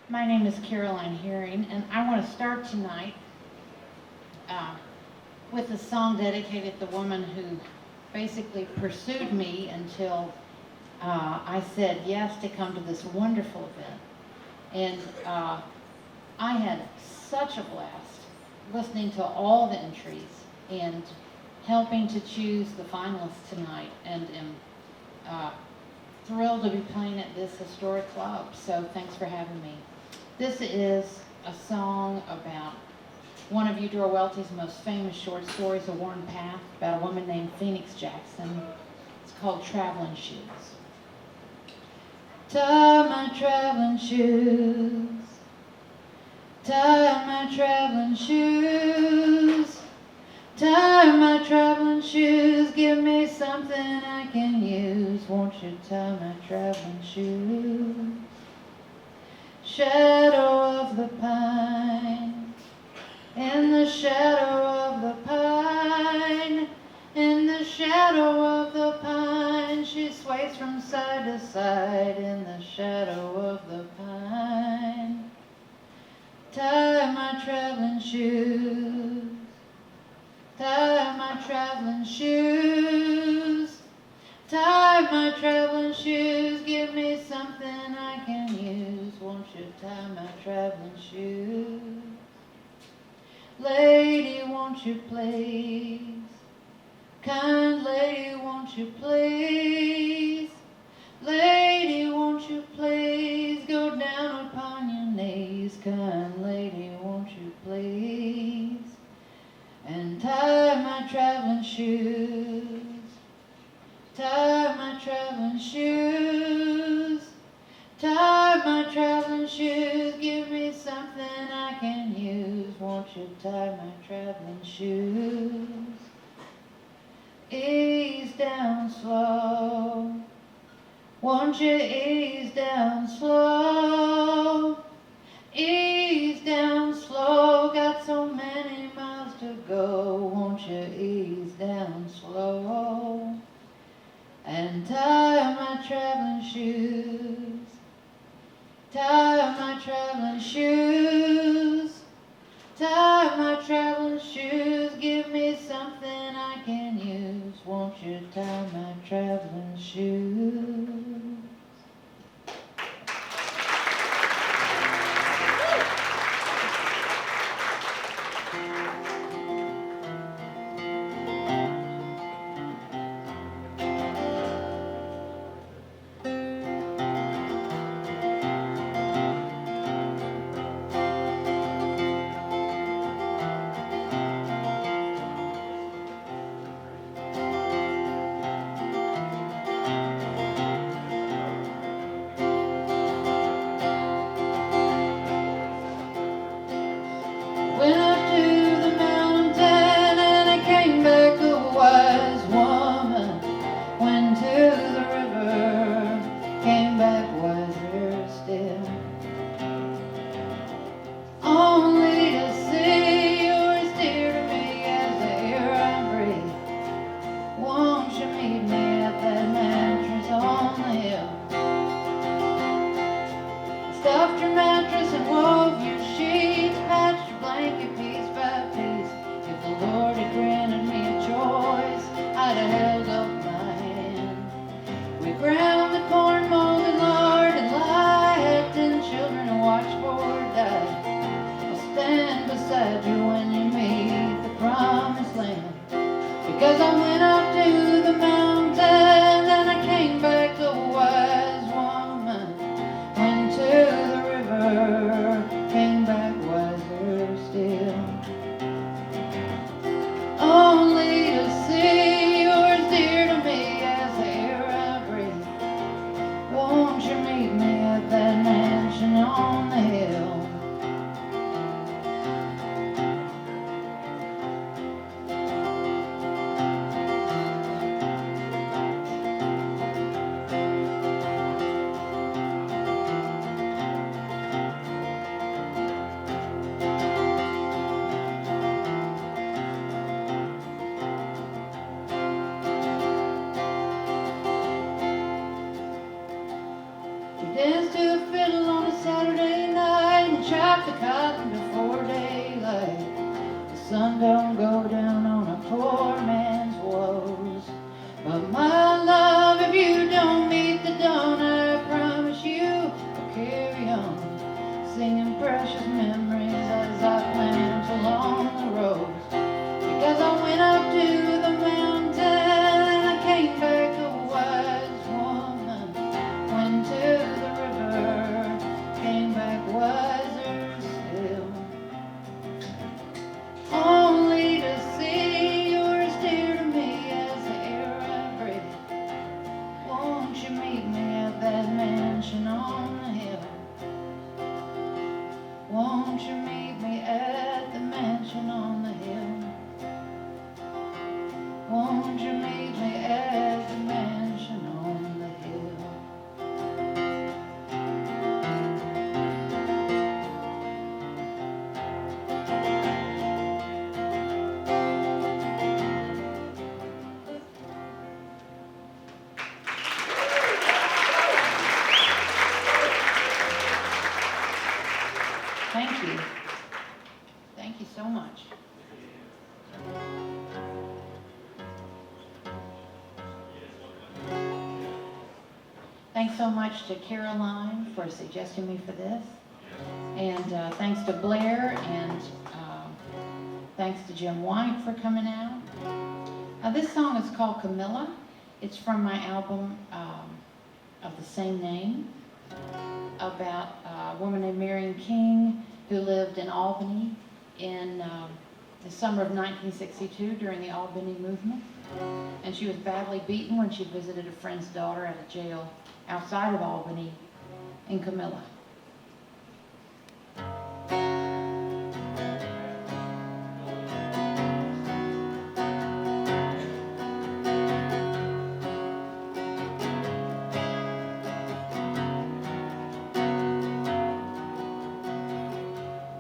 My name is Caroline Herring, and I want to start tonight with a song dedicated to the woman who basically pursued me until I said yes to come to this wonderful event. And I had such a blast listening to all the entries and helping to choose the finalists tonight, and am thrilled to be playing at this historic club. So thanks for having me. This is a song about one of Eudora Welty's most famous short stories, A Worn Path, about a woman named Phoenix Jackson. It's called Traveling Shoes. Tie my traveling shoes, tie my traveling shoes, tie my traveling shoes, give me something I can use, won't you tie my traveling shoes? Shadow of the pine, in the shadow of the pine, in the shadow of the pine, she sways from side to side in the shadow of the pine. Tie my traveling shoes, tie my traveling shoes, tie my traveling shoes, give me something I can use, won't you tie my traveling shoes? Lady, won't you please, kind lady, won't you please, lady, won't you please, go down upon your knees, kind lady, won't you please, and tie my traveling shoes, tie my traveling shoes, tie my traveling shoes, give me something I can use, won't you tie my traveling shoes? Ease down slow, won't you ease down slow, ease down slow, got so many miles to go, won't you ease down slow, and tie my traveling shoes, tie my traveling shoes, tie my traveling shoes, give me something I can use, won't you tie my traveling shoes? Went up to the mountain and I came back a wise woman. Went to the river, came back wiser still. Only to see yours dear to me as the air I breathe. Won't you meet me at that mattress on the hill? Stuffed your mattress and wove your sheets, patched your blanket piece by piece. If the Lord had granted me a choice, I'd have held up my hand. We ground the corn, molded lard, and lie. Had 10 children to watch for die. I'll stand beside you when you meet the promised land. Because I went up to the mountain and I came back a wise woman. Went to the river, came back wiser still. Only to see yours dear to me as the air I breathe. out the cotton before daylight. The sun don't go down on a poor man's woes. But my love, if you don't meet the dawn, I promise you I'll carry on, singing precious memories as I plant along the roads. Because I went up to the mountain and I came back a wise woman. Went to the river, came back wiser still. Only to see you're as dear to me as the air I breathe. Won't you meet me at that mansion on the hill? Won't you meet me at the mansion on the hill? Won't you meet me at the mansion on the hill? Thank you. Thank you so much. Thanks so much to Caroline for suggesting me for this. And thanks to Blair, and thanks to Jim White for coming out. This song is called Camilla. It's from my album of the same name, about a woman named Marion King who lived in Albany in the summer of 1962 during the Albany movement. And she was badly beaten when she visited a friend's daughter at a jail outside of Albany in Camilla.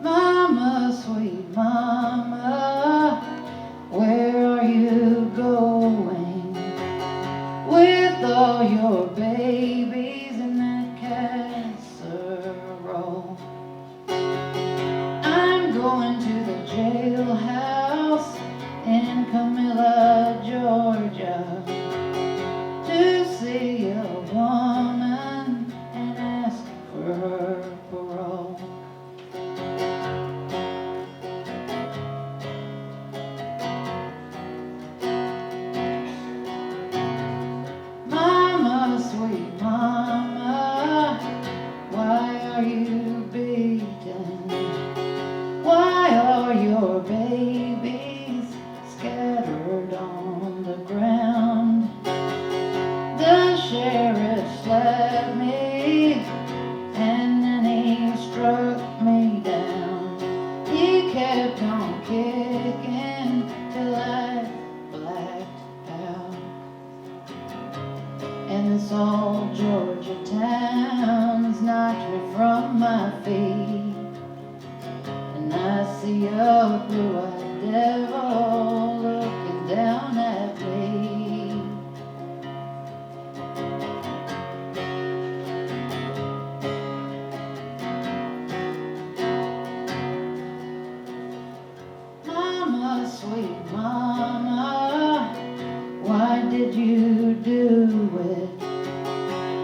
Mama, sweet mama, where are you going with all your babies in that casserole? I'm going to the jailhouse in Camilla, Georgia, to see a woman and ask for her parole. Sweet mama, why are you beaten? Why are your babies scattered on the ground? The sheriff slapped me and then he struck me down. He kept on kicking till I blacked out. And this old Georgia town's knocked me from my feet, and I see a blue-eyed devil looking down at me. Mama, sweet mama, why did you do it?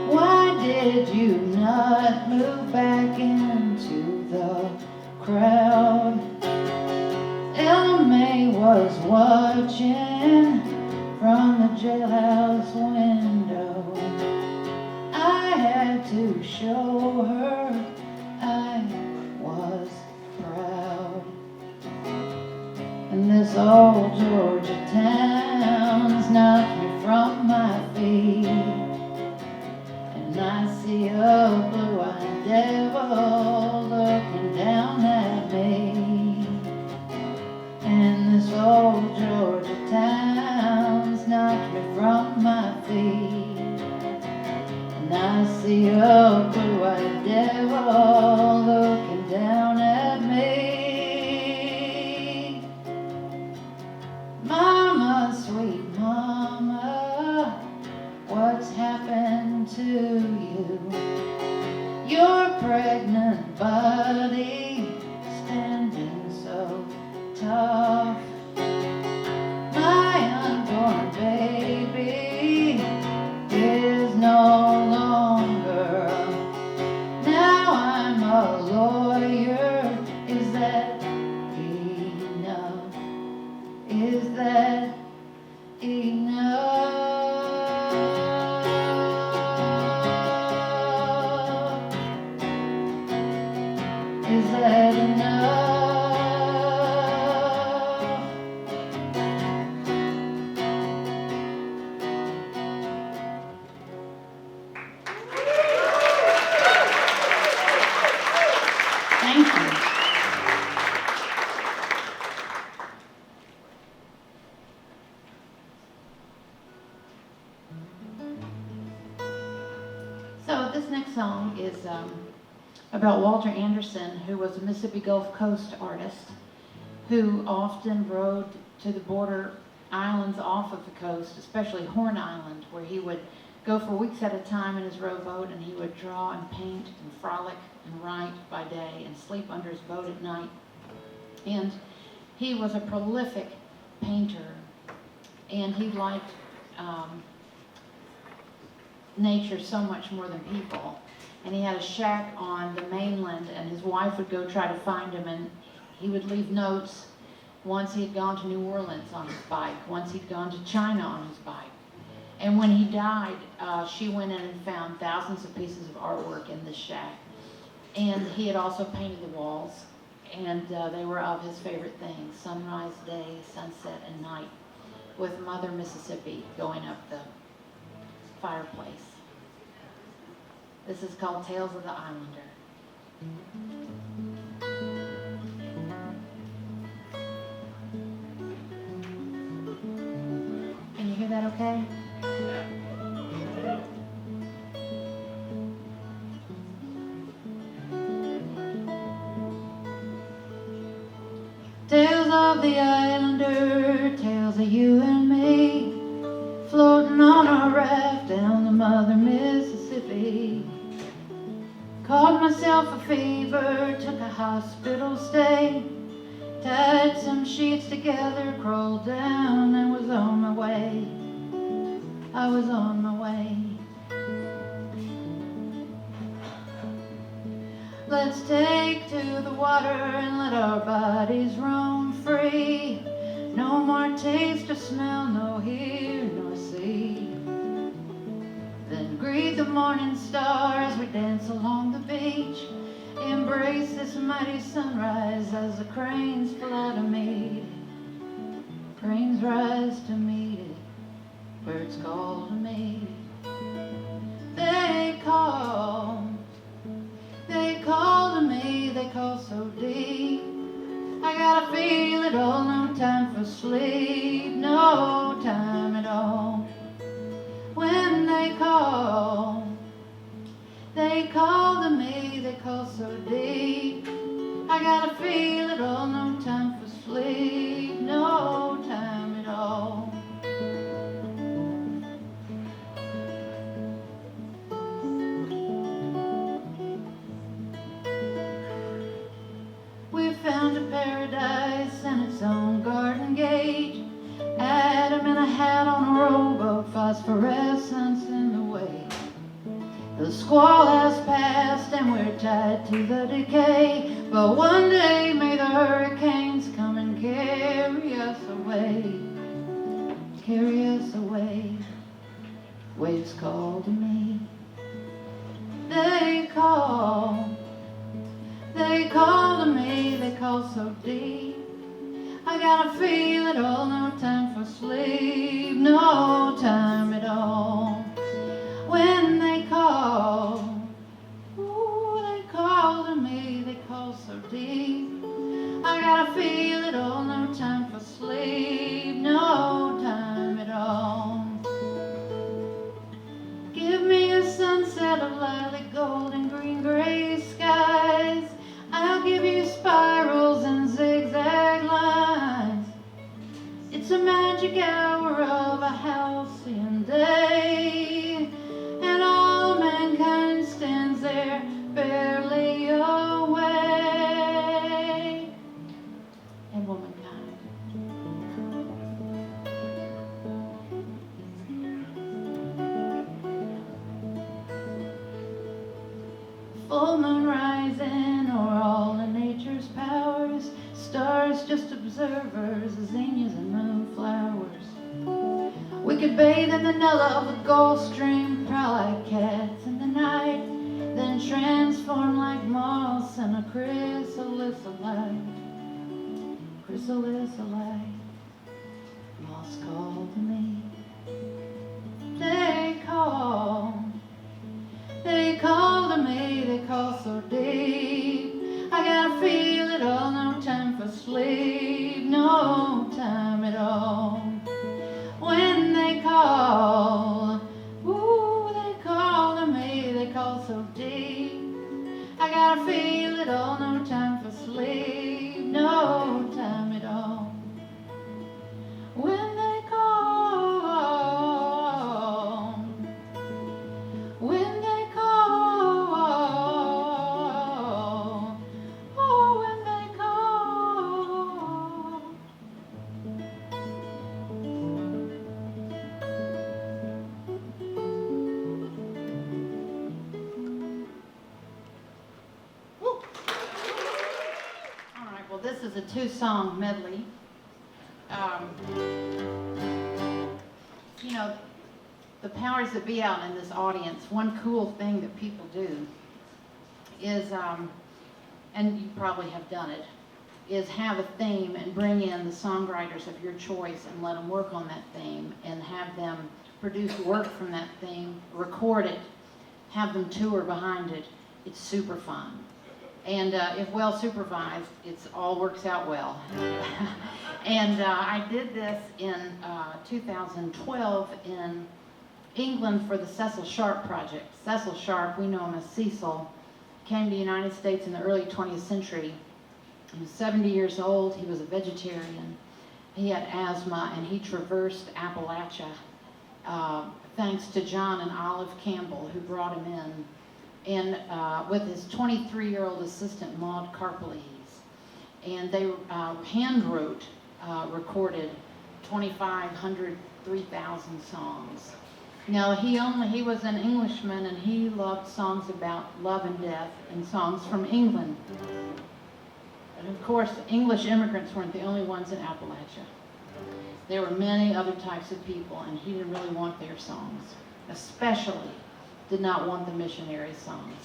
Why did you not move back into the crowd? Ella May was watching from the jailhouse window. I had to show her I was proud. And this old Georgia town's knocked me from my feet, and I see a blue-eyed devil looking down at me. And this old Georgia town's knocked me from my feet, and I see a blue-eyed devil looking down at me. Mama, sweet mama, what's happened to you? You're pregnant body standing so tough. My unborn baby is no longer. Now I'm a lawyer. Is that enough? Is that enough? Is that enough? Thank you. So this next song is about Walter Anderson, who was a Mississippi Gulf Coast artist who often rode to the border islands off of the coast, especially Horn Island, where he would go for weeks at a time in his rowboat, and he would draw and paint and frolic and write by day and sleep under his boat at night. And he was a prolific painter, and he liked nature so much more than people. And he had a shack on the mainland, and his wife would go try to find him, and he would leave notes. Once he had gone to New Orleans on his bike, once he'd gone to China on his bike. And when he died, she went in and found thousands of pieces of artwork in this shack. And he had also painted the walls, and they were of his favorite things: sunrise, day, sunset, and night, with Mother Mississippi going up the fireplace. This is called Tales of the Islander. Can you hear that okay? Tales of the Islander, tales of you and me, floating on a raft down the Mother Mississippi. Caught myself a fever, took a hospital stay, tied some sheets together, crawled down, and was on my way. I was on my way. Let's take to the water and let our bodies roam free. No more taste or smell, no hear nor see. Then greet the morning star as we dance along the beach. Embrace this mighty sunrise as the cranes fly to meet it. Cranes rise to meet it, birds call to meet it. They call to me, they call so deep. I gotta feel it all, no time for sleep, no time at all. When they call to me, they call so deep. I gotta feel it all, no time for sleep, no time at all. We found a paradise and its own garden gate. Adam in a hat on a rowboat, phosphorescence in the wake. The squall has passed and we're tied to the decay, but one day may the hurricanes come and carry us away. Carry us away. Waves call to me. They call to me, they call so deep. I gotta feel it all, no time for sleep, no time at all. When they call, ooh, they call to me, they call so deep. I gotta feel it all, no time for sleep, no time at all. Give me a sunset of lilac, gold, and green gray skies. I'll give you spirals and zigzag lines. It's a magic hour of a halcyon day, and all mankind stands there barely awake. preservers, zinnias and moonflowers. We could bathe in the Nella of the Gulf Stream, prowl like cats in the night, then transform like moths in a chrysalis of light. Chrysalis of light. Moths call to me. They call to me, they call so deep. I gotta feel it all, no time for sleep, no time at all. When they call, ooh, they call to me, they call so deep. I gotta feel it all, no time for sleep, no time at all. When they call, when they call, oh, when they call. Woo. All right, well, this is a two-song medley. You know, the powers that be out in this audience, one cool thing that people do is, and you probably have done it, is have a theme and bring in the songwriters of your choice and let them work on that theme and have them produce work from that theme, record it, have them tour behind it. It's super fun. And if well supervised, it all works out well. And I did this in 2012 in England for the Cecil Sharp project. Cecil Sharp, we know him as Cecil, came to the United States in the early 20th century. He was 70 years old, he was a vegetarian, he had asthma, and he traversed Appalachia thanks to John and Olive Campbell, who brought him in, and with his 23-year-old assistant, Maud Carpelese. And they hand-wrote, recorded 2,500, 3,000 songs. Now, he was an Englishman, and he loved songs about love and death and songs from England. And of course, English immigrants weren't the only ones in Appalachia. There were many other types of people, and he didn't really want their songs. Especially did not want the missionary songs.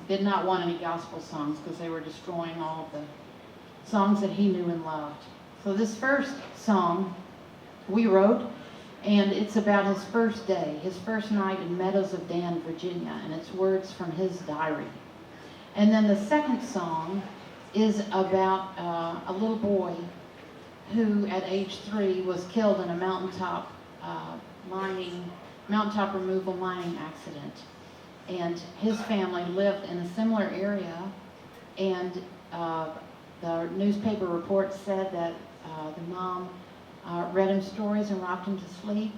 Did not want any gospel songs because they were destroying all of the songs that he knew and loved. So this first song we wrote, and it's about his first day, his first night in Meadows of Dan, Virginia, and it's words from his diary. And then the second song is about a little boy who at age 3 was killed in a mountaintop removal mining accident. And his family lived in a similar area, and the newspaper report said that the mom read him stories and rocked him to sleep,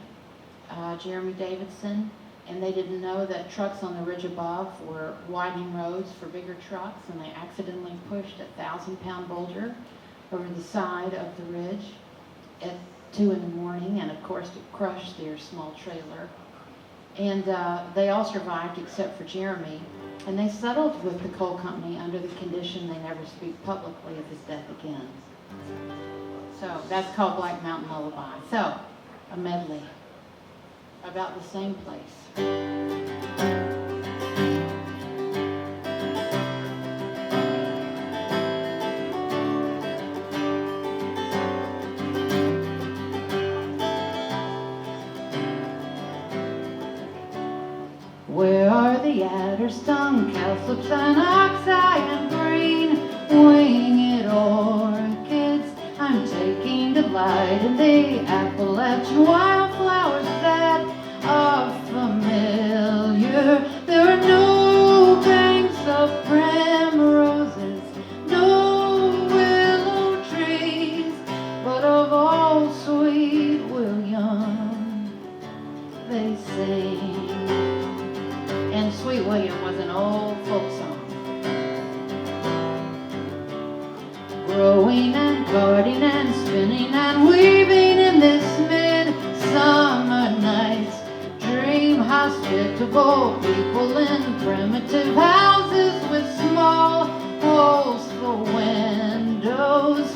Jeremy Davidson, and they didn't know that trucks on the ridge above were widening roads for bigger trucks, and they accidentally pushed a 1,000-pound boulder over the side of the ridge at 2 in the morning, and of course it crushed their small trailer. And they all survived except for Jeremy, and they settled with the coal company under the condition they never speak publicly of his death again. So that's called Black Mountain Lullaby. So, a medley about the same place. Where are the adder stung cowslips and oxeye and green winged orchids? I'm taking delight in the Appalachian wildflowers that are familiar. There are no banks of primroses, no willow trees, but of all sweet William they sing. And Sweet William was an old folk song. Growing and guarding and spinning and weaving in this midsummer night, dream hospitable people in primitive houses with small holes for windows.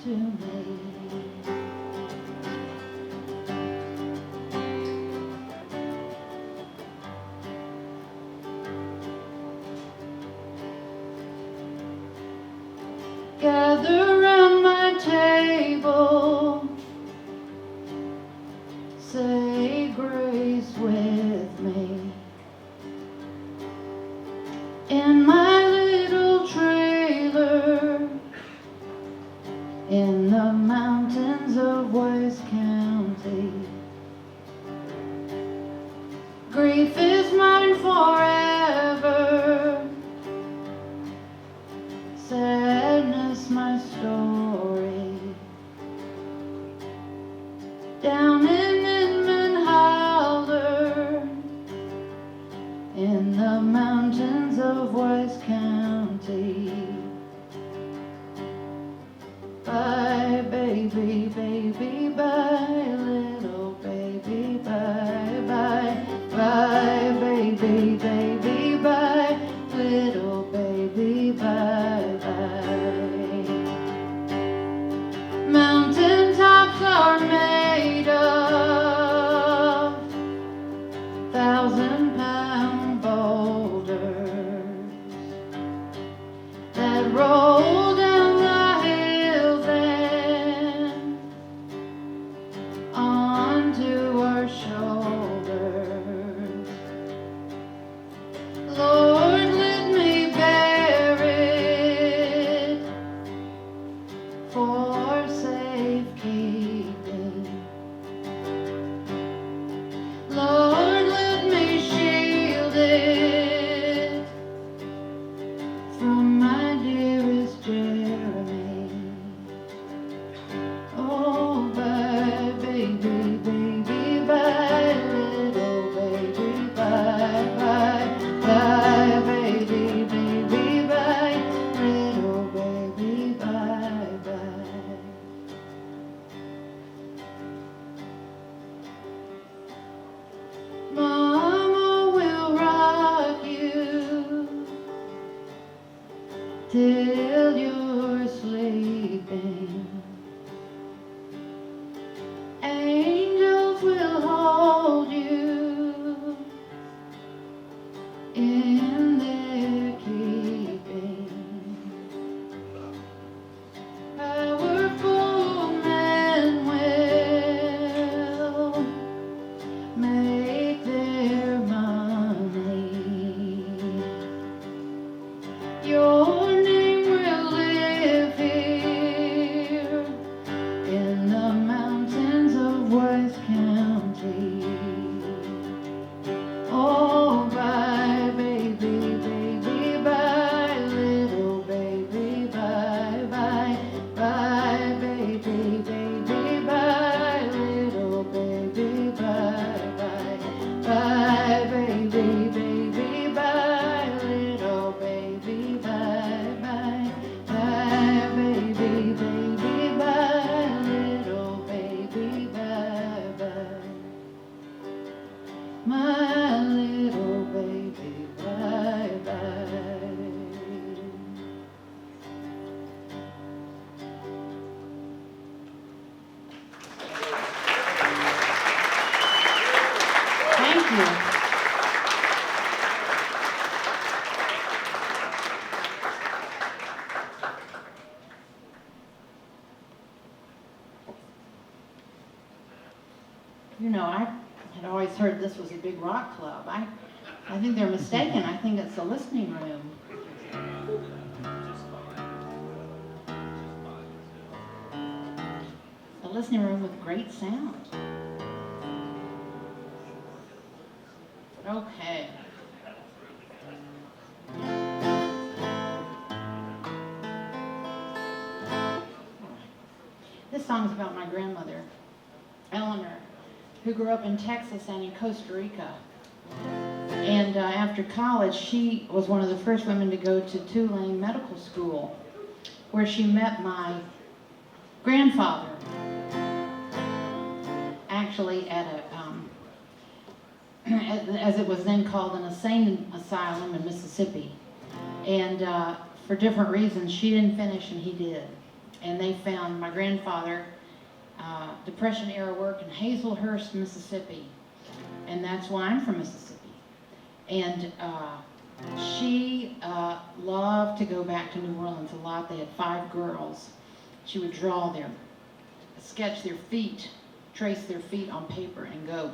to me. Gather round my table, say grace with me. In my little trailer, in the mountains of West County, grief is mine forever, sadness my story. Down in Inman Howler, in the mountains of West County. Bye, baby, baby, bye, little baby, bye, bye, bye, baby, baby, bye, little baby, bye, bye. Mountain tops are made of 1,000-pound boulders that roll down the hills and onto our shoulders. Lord, let me bear it for safekeeping. Lord, let me shield it from my dearest Jeremy. Oh, bye, baby, baby, bye, little baby, bye, bye, bye, baby, baby, bye, little baby, bye, bye. Mama will rock you till you're sleeping. Angels will hold you in their keeping. Powerful men will make their money. Your name will live here in the mountains of West County. Oh, bye, baby, baby, bye, little baby, bye, bye, bye, baby, baby, bye, little baby, bye, bye, bye, baby, baby, bye, little baby, bye, bye, bye, baby, baby, bye, little baby, bye, bye. My little baby, bye, bye. Thank you. You know, I had always heard this was a big rock club. I think they're mistaken. I think it's a listening room. A listening room with great sound. Okay. This song's about my grandmother, Eleanor, who grew up in Texas and in Costa Rica. And after college, she was one of the first women to go to Tulane Medical School, where she met my grandfather, actually at a, as it was then called, an insane asylum in Mississippi. And for different reasons, she didn't finish and he did. and they found my grandfather, Depression era work in Hazelhurst, Mississippi, and that's why I'm from Mississippi. And she loved to go back to New Orleans a lot. They had 5 girls. She would draw them, sketch their feet, trace their feet on paper, and go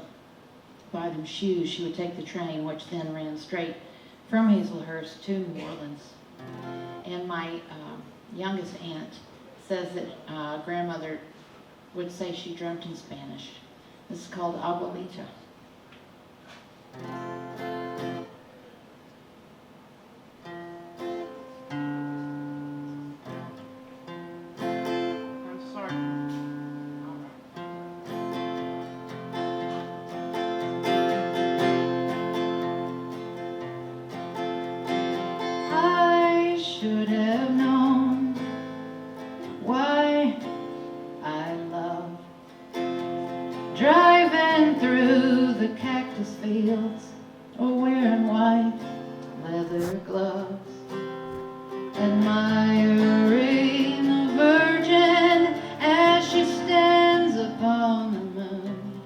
buy them shoes. She would take the train, which then ran straight from Hazelhurst to New Orleans. And my youngest aunt says that grandmother would say she dreamt in Spanish. This is called Abuelita. Should have known why I love driving through the cactus fields or wearing white leather gloves, admiring the Virgin as she stands upon the moon,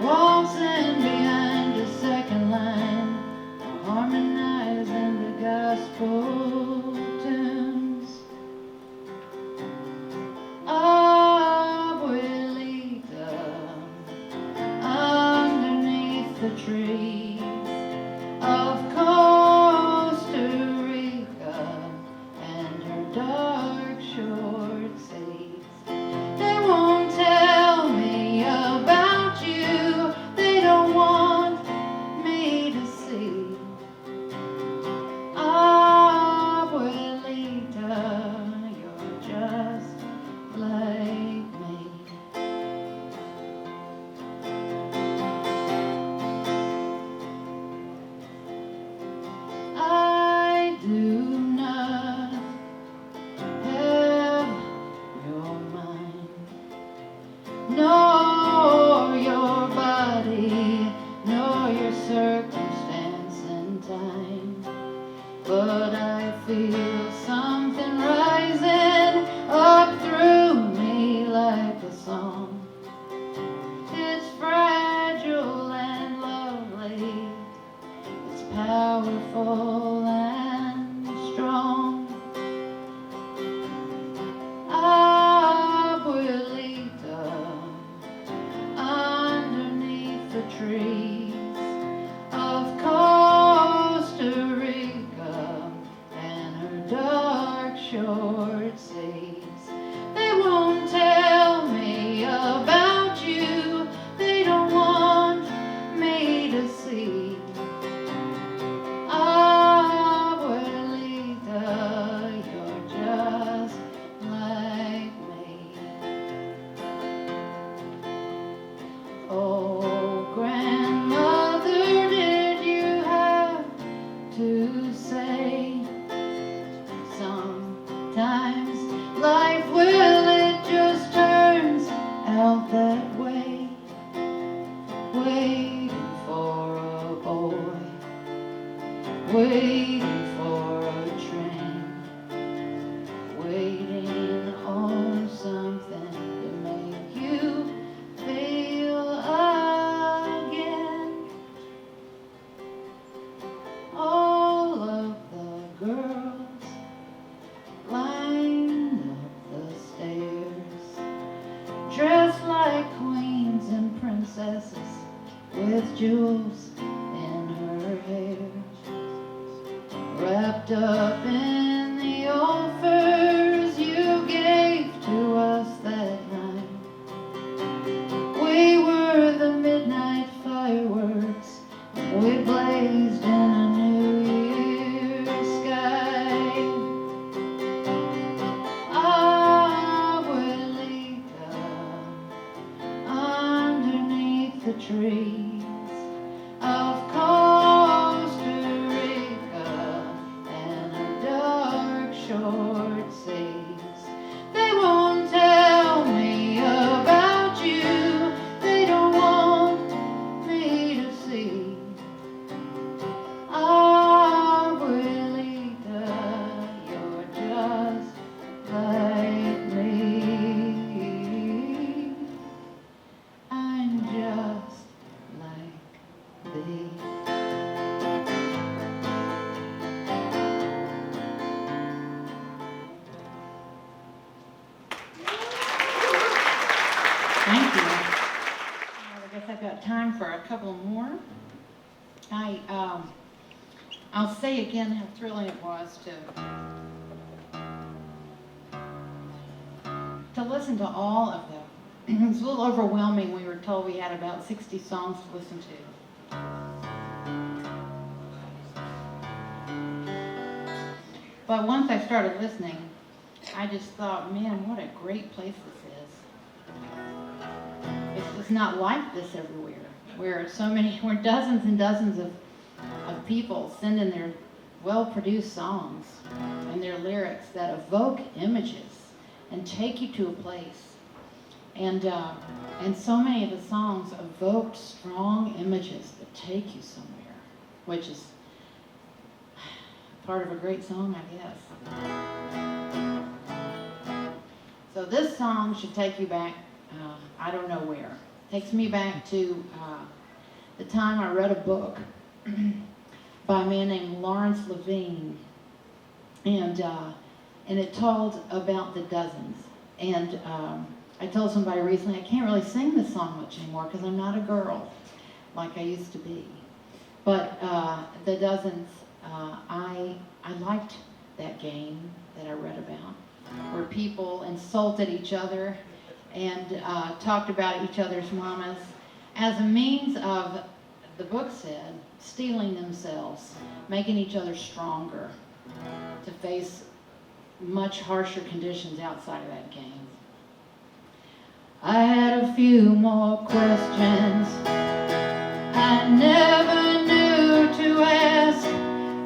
waltzing behind a second line, harmonizing the gospel tunes. Abuelita, underneath the trees of Costa Rica and her dark short seas, they won't tell me about you, they don't want me to see. Abuelita, you're just like me. I do not have your mind, nor your body, nor your circumstance and time. But I feel something rising up through me like a song. It's fragile and lovely, it's powerful and strong. Abuelita, underneath the trees of Costa Rica and her dark short seas, they won't tell me about you, they don't want me to see. Abuelita, you're just like me. Oh, grandmother, did you have to say? Sometimes life it just turns out that way. Waiting for a boy, waiting for a train, waiting on something to make you feel again. All of the girls lined up the stairs, dressed like queens and princesses with jewels in her hair, wrapped up in the old furs you gave to us that night. We were the midnight fireworks, we blazed in a New Year's sky. Abuelita, underneath the trees of Costa Rica and her dark short seas, they won't tell me about you, they don't want me to see. Abuelita, you're just like time for a couple more. I'll say again how thrilling it was to listen to all of them. It was a little overwhelming. We were told we had about 60 songs to listen to. But once I started listening, I just thought, man, what a great place this is. It's not like this everywhere, where dozens and dozens of people send in their well-produced songs and their lyrics that evoke images and take you to a place. And so many of the songs evoked strong images that take you somewhere, which is part of a great song, I guess. So this song should take you back, I don't know where. It takes me back to the time I read a book by a man named Lawrence Levine, and it told about the dozens. And I told somebody recently, I can't really sing this song much anymore because I'm not a girl like I used to be. But the dozens, I liked that game that I read about, where people insulted each other and talked about each other's mamas as a means of, the book said, steeling themselves, making each other stronger to face much harsher conditions outside of that game. I had a few more questions I never knew to ask.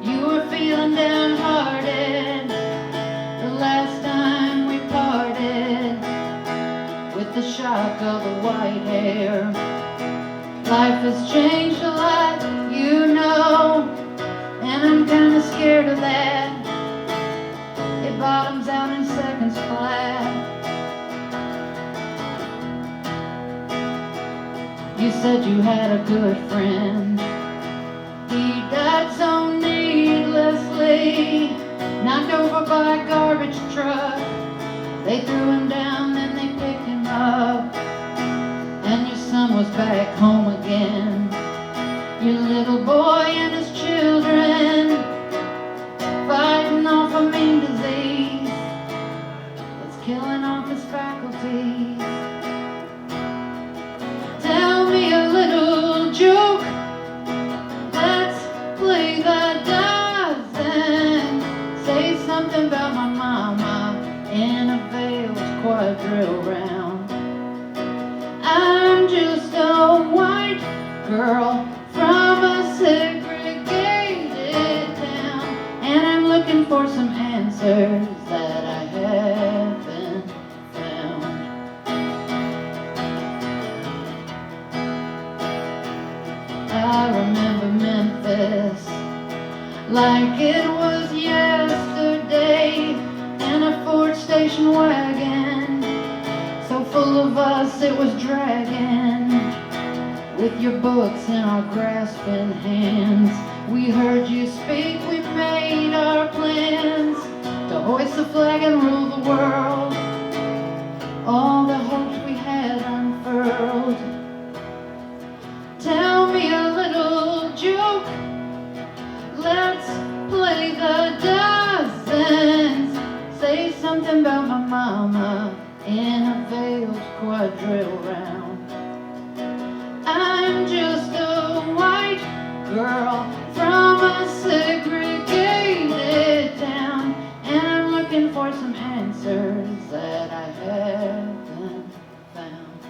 You were feeling downhearted the last time we parted, with the shock of the white hair. Life has changed a lot, you know, and I'm kinda scared of that. It bottoms out in seconds flat. You said you had a good friend. He died so needlessly, knocked over by a garbage truck. They threw him down, then they picked him up, and your son was back home again. Your little boy and his children, fighting off a mean disease that's killing off his faculties. Tell me a little joke, let's play the dozen. Say something about my mama in a veiled quadrille round. I'm just a white girl from a segregated town, and I'm looking for some answers that I haven't found. I remember Memphis like it was yesterday, in a Ford station wagon, so full of us it was dragging. With your books in our grasping hands, we heard you speak, we made our plans to hoist the flag and rule the world. All the hopes we had unfurled. Tell me a little joke, let's play the dozens. Say something about my mama in a veiled quadrille round. I'm just a white girl from a segregated town, and I'm looking for some answers that I haven't found.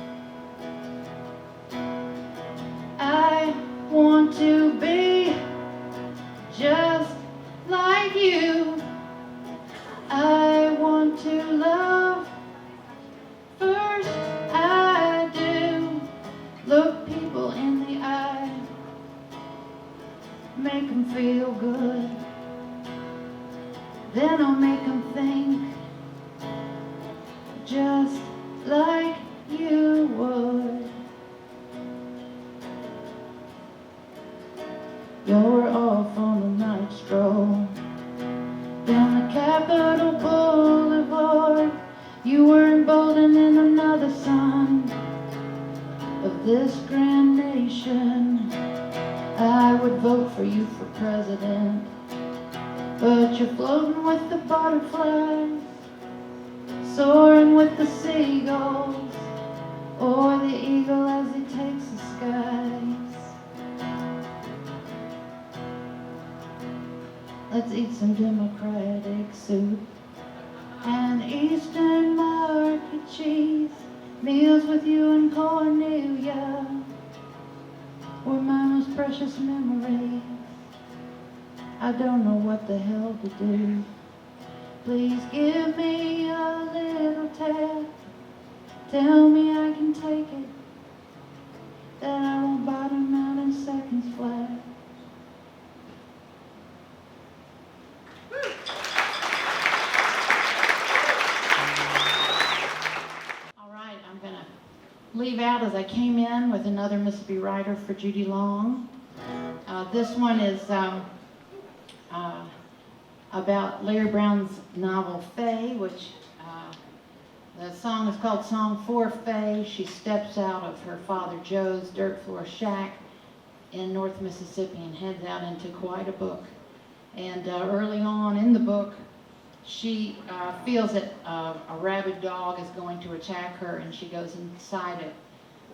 I want to be just like you. I want to love first, I do. Look people in the eye, make them feel good, then I'll make them think just like you would. You're off on a night stroll down the Capitol Boulevard. You were emboldened in another son of this grand nation. nation, I would vote for you for president. But you're floating with the butterflies, soaring with the seagulls, or the eagle as he takes the skies. Let's eat some democratic soup and Eastern market cheese. Meals with you and Cornelia were my most precious memories. I don't know what the hell to do. Please give me a little tap. Tell me I can take it, that I won't bottom out in seconds flat. All right, I'm going to leave out as I came in with another Mississippi writer for Judy Long. This one is about Larry Brown's novel Faye, which the song is called Song for Faye. She steps out of her father Joe's dirt floor shack in North Mississippi and heads out into quite a book. And early on in the book, she feels that a rabid dog is going to attack her, and she goes inside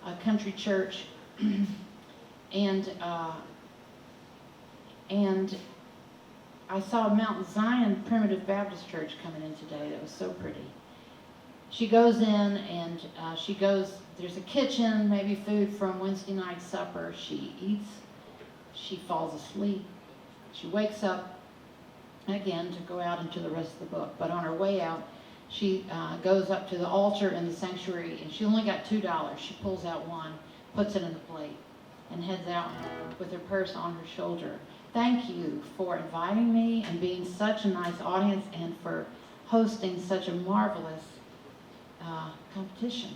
a country church and I saw Mount Zion Primitive Baptist Church coming in today. That was so pretty. She goes in and there's a kitchen, maybe food from Wednesday night supper. She eats, she falls asleep. She wakes up again to go out into the rest of the book. But on her way out, she goes up to the altar in the sanctuary, and she only got $2. She pulls out one, puts it in the plate, and heads out with her purse on her shoulder. Thank you for inviting me and being such a nice audience, and for hosting such a marvelous competition.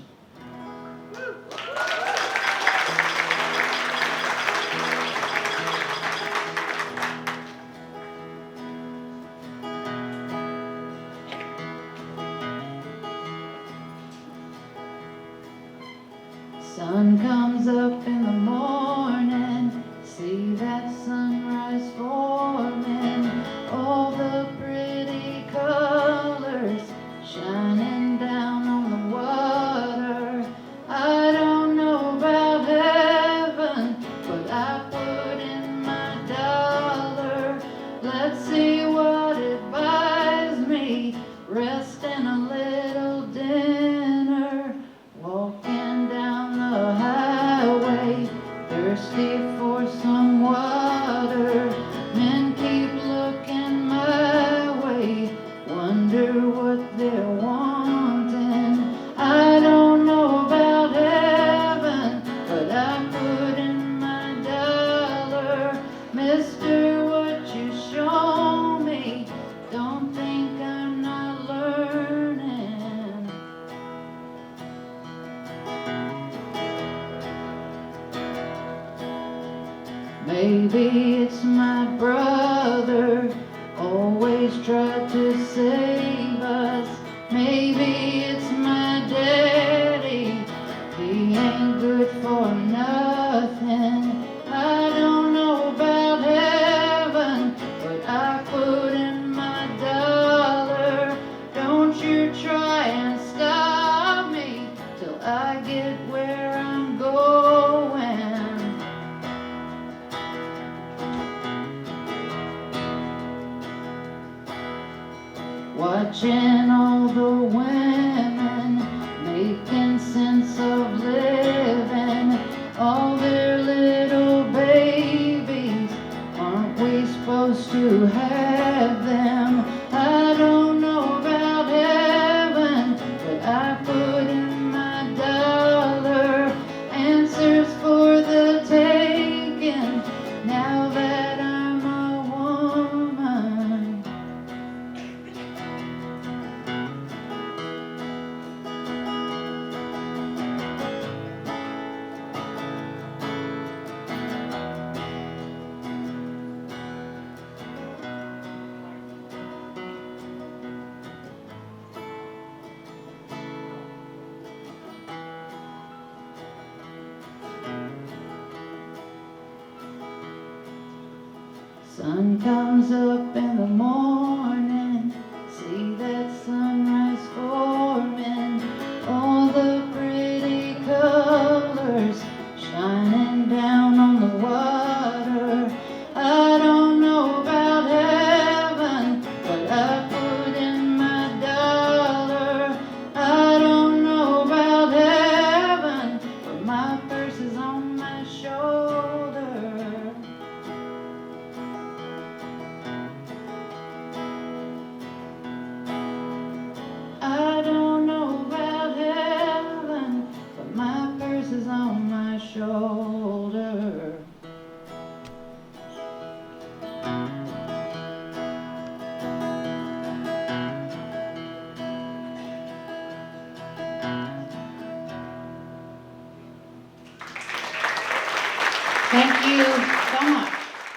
Sun comes up in the morning, see that sunrise forming, all the pretty colors shining down on the water. I don't know about heaven, but I put in my dollar. Let's see what it buys me, rest and a little dinner, walking down the highway, thirsty for some water. Men keep looking my way, wonder what they're wanting. I don't know about heaven, but I put in my dollar. Mister, what you show me, don't think I'm not learning. Maybe it's my brother, always tried to save us. Maybe it's my daddy, he ain't good for nothing. I don't know about heaven, but I put in my dollar. Don't you try and stop me till I get where I'm going. Watching all the women making sense of living, all their little babies, aren't we supposed to have them? I don't know about heaven, but I put in my dollar. Answers for the taking, now that I'm a woman. Sun comes up in the morning, see that sunrise forming, all the pretty colors shining down on the water. I don't know about heaven, but I put in my dollar. I don't know about heaven, but my purse is on my shoulder. I don't know about heaven, but my purse is on my shoulder. Thank you.